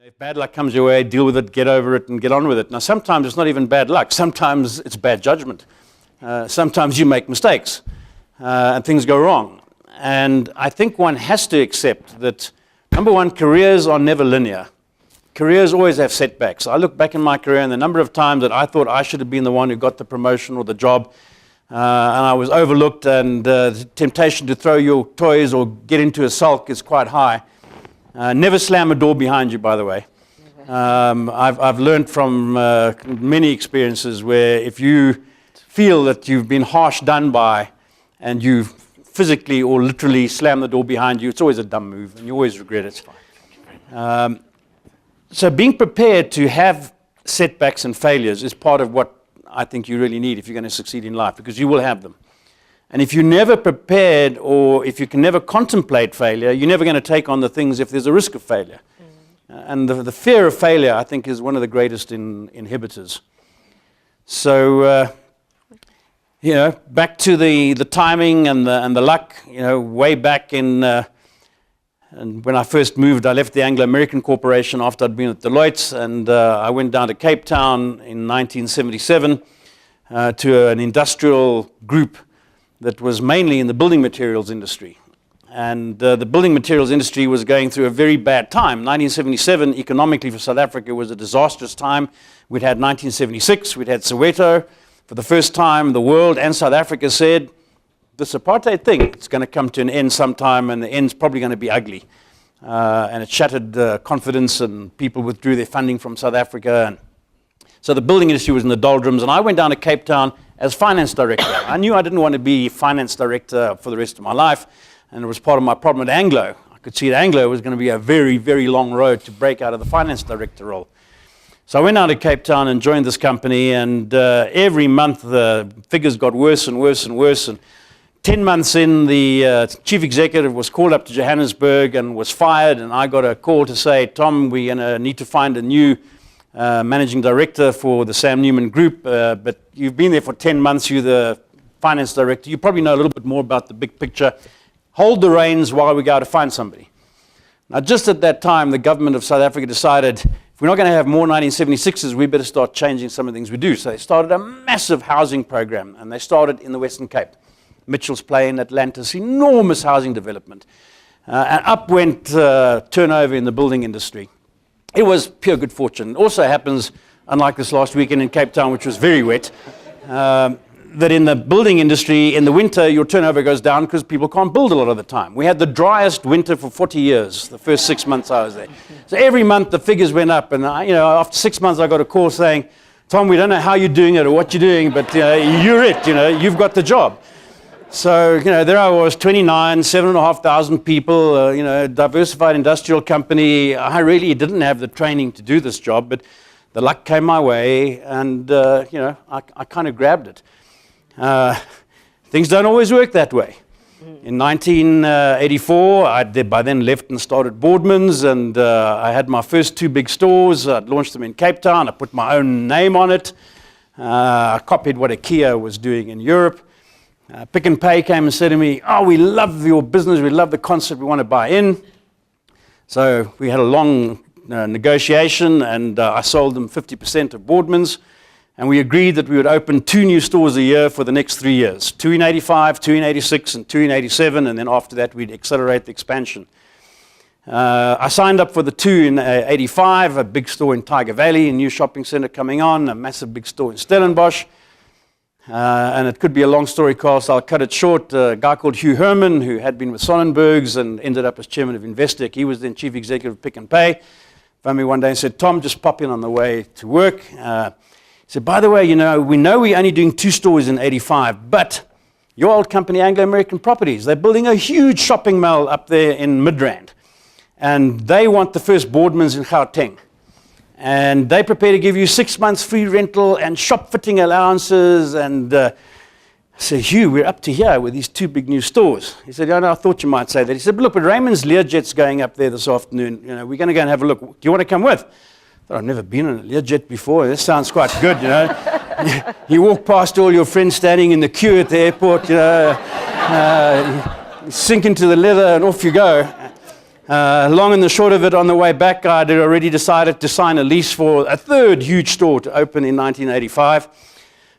If bad luck comes your way, deal with it, get over it, and get on with it. Now, sometimes it's not even bad luck. Sometimes it's bad judgment. Sometimes you make mistakes, and things go wrong. And I think one has to accept that, number one, careers are never linear. Careers always have setbacks. I look back in my career and the number of times that I thought I should have been the one who got the promotion or the job, and I was overlooked, and the temptation to throw your toys or get into a sulk is quite high. Never slam a door behind you, by the way. I've learned from many experiences where if you feel that you've been harsh done by and you physically or literally slam the door behind you, it's always a dumb move and you always regret it. So being prepared to have setbacks and failures is part of what I think you really need if you're going to succeed in life, because you will have them. And if you're never prepared, or if you can never contemplate failure, you're never going to take on the things if there's a risk of failure. And the fear of failure, I think, is one of the greatest inhibitors. So, back to the timing and the luck. Way back in, and when I first moved, I left the Anglo-American Corporation after I'd been at Deloitte, and I went down to Cape Town in 1977 to an industrial group that was mainly in the building materials industry. And the building materials industry was going through a very bad time. 1977, economically for South Africa, was a disastrous time. We'd had 1976, we'd had Soweto. For the first time, the world and South Africa said, this apartheid thing, it's going to come to an end sometime, and the end's probably going to be ugly. And it shattered confidence, and people withdrew their funding from South Africa. And so the building industry was in the doldrums, and I went down to Cape Town as finance director. I knew I didn't want to be finance director for the rest of my life, and it was part of my problem at Anglo. I could see that Anglo was going to be a very, very long road to break out of the finance director role. So I went down to Cape Town and joined this company, and every month the figures got worse and worse and worse. And 10 months in, the chief executive was called up to Johannesburg and was fired, and I got a call to say, Tom, we're going to need to find a new managing director for the Sam Newman Group, but you've been there for 10 months, you're the finance director, you probably know a little bit more about the big picture. Hold the reins while we go to find somebody. Now, just at that time, the government of South Africa decided, if we're not going to have more 1976s, we better start changing some of the things we do. So they started a massive housing program, and they started in the Western Cape. Mitchell's Plain, Atlantis, enormous housing development. And up went turnover in the building industry. It was pure good fortune. It also happens, unlike this last weekend in Cape Town, which was very wet, that in the building industry, in the winter, your turnover goes down because people can't build a lot of the time. We had the driest winter for 40 years, the first 6 months I was there. So every month the figures went up, and after 6 months I got a call saying, Tom, we don't know how you're doing it or what you're doing, but you're it, you've got the job. So, there I was, 29, 7,500 people, diversified industrial company. I really didn't have the training to do this job, but the luck came my way, and, I kind of grabbed it. Things don't always work that way. In 1984, I by then left and started Boardman's, and I had my first 2 big stores. I'd launched them in Cape Town. I put my own name on it. I copied what IKEA was doing in Europe. Pick and Pay came and said to me, oh, we love your business, we love the concept, we want to buy in. So we had a long negotiation, and I sold them 50% of Boardman's, and we agreed that we would open 2 new stores a year for the next 3 years, 2 in 85, 2 in 86, and 2 in 87, and then after that we'd accelerate the expansion. I signed up for the 2 in 85, a big store in Tiger Valley, a new shopping center coming on, a massive big store in Stellenbosch. And it could be a long story, Carl, so I'll cut it short. A guy called Hugh Herman, who had been with Sonnenberg's and ended up as chairman of Investec, he was then chief executive of Pick and Pay, phoned me one day and said, Tom, just pop in on the way to work. He said, by the way, we know we're only doing 2 stores in 85, but your old company, Anglo-American Properties, they're building a huge shopping mall up there in Midrand, and they want the first Boardman's in Gauteng. And they prepare to give you 6 months free rental and shop fitting allowances. And I said, Hugh, we're up to here with these 2 big new stores. He said, I thought you might say that. He said, but look, but Raymond's Learjet's going up there this afternoon. We're going to go and have a look. Do you want to come with? I thought, I've never been on a Learjet before. This sounds quite good, You walk past all your friends standing in the queue at the airport, sink into the leather and off you go. Long and the short of it, on the way back, I had already decided to sign a lease for a third huge store to open in 1985.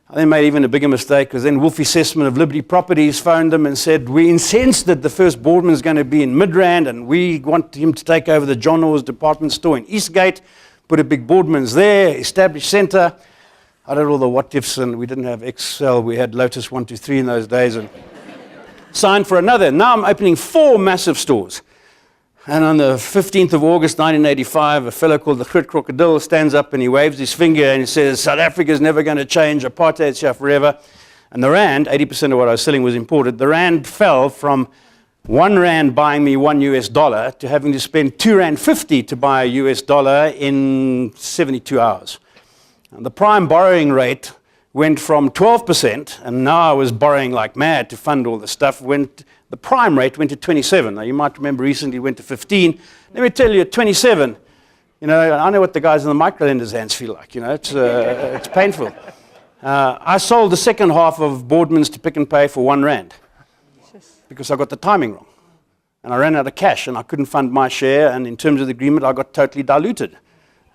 I then made even a bigger mistake, because then Wolfie Sessman of Liberty Properties phoned them and said, we're incensed that the first Boardman is going to be in Midrand, and we want him to take over the John Laws department store in Eastgate, put a big Boardman's there, established centre. I did all the what ifs, and we didn't have Excel, we had Lotus 123 in those days, and signed for another. Now I'm opening 4 massive stores. And on the 15th of August 1985, a fellow called the Groot Crocodile stands up and he waves his finger and he says, South Africa's never going to change, apartheid's here forever. And the rand, 80% of what I was selling was imported, the rand fell from 1 rand buying me $1 to having to spend R2.50 to buy a US dollar in 72 hours. And the prime borrowing rate went from 12%, and now I was borrowing like mad to fund all the stuff, the prime rate went to 27. Now, you might remember recently it went to 15. Let me tell you, at 27, you know, I know what the guys in the microlenders' hands feel like. You know, it's painful. I sold the second half of Boardman's to Pick and Pay for 1 rand because I got the timing wrong. And I ran out of cash, and I couldn't fund my share, and in terms of the agreement, I got totally diluted.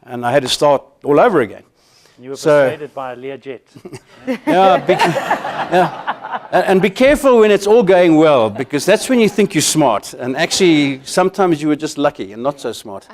And I had to start all over again. You were persuaded by a Learjet. And be careful when it's all going well, because that's when you think you're smart. And actually, sometimes you were just lucky and not so smart.